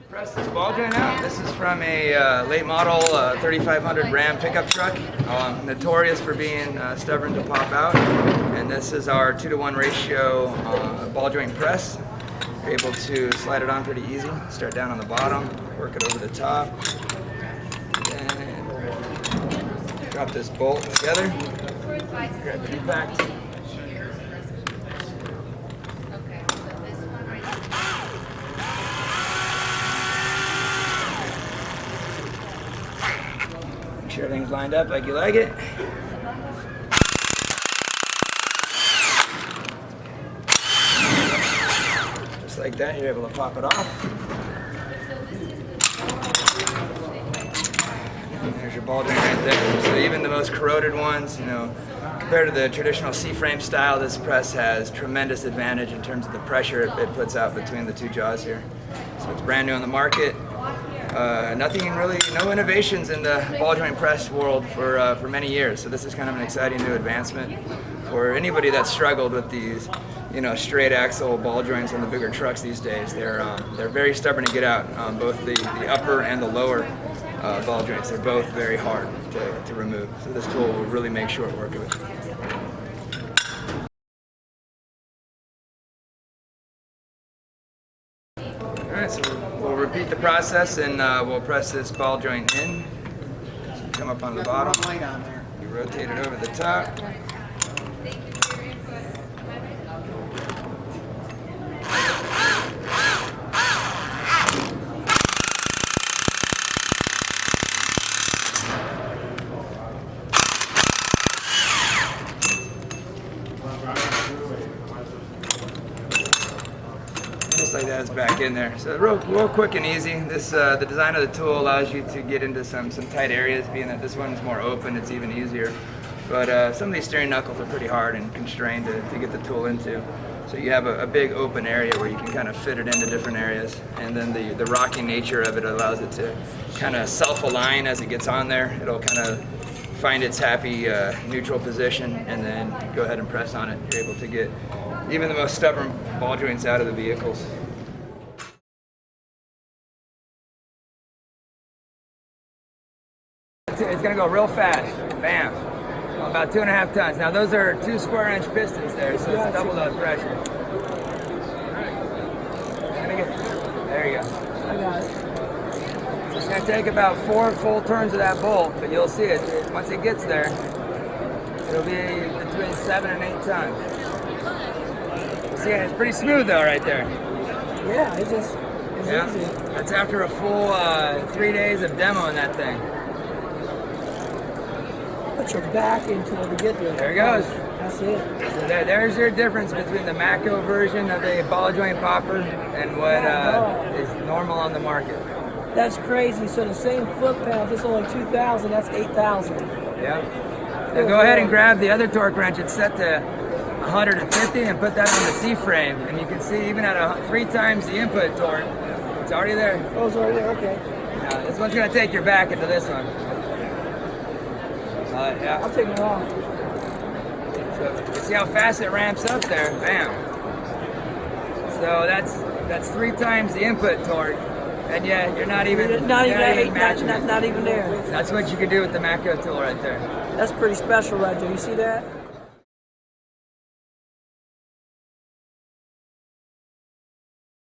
Press this ball joint out. This is from a late model 3500 Ram pickup truck, notorious for being stubborn to pop out. And this is our 2-to-1 ratio ball joint press. You're able to slide it on pretty easy. Start down on the bottom, work it over the top, and drop this bolt together. Grab the impact. Make sure everything's lined up like you like it. Just like that, you're able to pop it off. And there's your ball joint right there. So even the most corroded ones, compared to the traditional C-frame style, this press has tremendous advantage in terms of the pressure it puts out between the two jaws here. So it's brand new on the market. No innovations in the ball joint press world for many years. So this is kind of an exciting new advancement for anybody that's struggled with these, straight axle ball joints on the bigger trucks these days. They're very stubborn to get out. Both the upper and the lower ball joints. They're both very hard to remove. So this tool will really make short work of it. Alright, so we'll repeat the process and we'll press this ball joint in. So you come up on the bottom, you rotate it over the top. Just like that, it's back in there. So real quick and easy. This the design of the tool allows you to get into some tight areas, being that this one's more open, it's even easier. But some of these steering knuckles are pretty hard and constrained to get the tool into. So you have a big open area where you can kind of fit it into different areas. And then the rocking nature of it allows it to kind of self-align as it gets on there. It'll kind of find its happy neutral position and then go ahead and press on it. You're able to get even the most stubborn ball joints out of the vehicles. It's going to go real fast. Bam. About 2.5 tons. Now those are 2 square-inch pistons there, so it's double the pressure. There you go. I got it. It's going to take about 4 full turns of that bolt, but you'll see it. Once it gets there, it'll be between 7 and 8 tons. See, it's pretty smooth though right there. Yeah, it's easy. That's after a full 3 days of demoing that thing. Put your back into it to get there. There it goes. That's it. So there's your difference between the Matco version of the ball joint popper and what is normal on the market. That's crazy. So the same foot pounds, it's only 2,000, that's 8,000. Yeah. Now go ahead and grab the other torque wrench. It's set to 150 and put that on the C-frame, and you can see even at 3 times the input torque, it's already there. Oh, it's already there, okay. Now, this one's going to take your back into this one. Yeah. I'll take it off. So you see how fast it ramps up there? Bam. So that's 3 times the input torque, and yet you're not even matching it. Not even there. That's what you can do with the Matco tool right there. That's pretty special right there. You see that?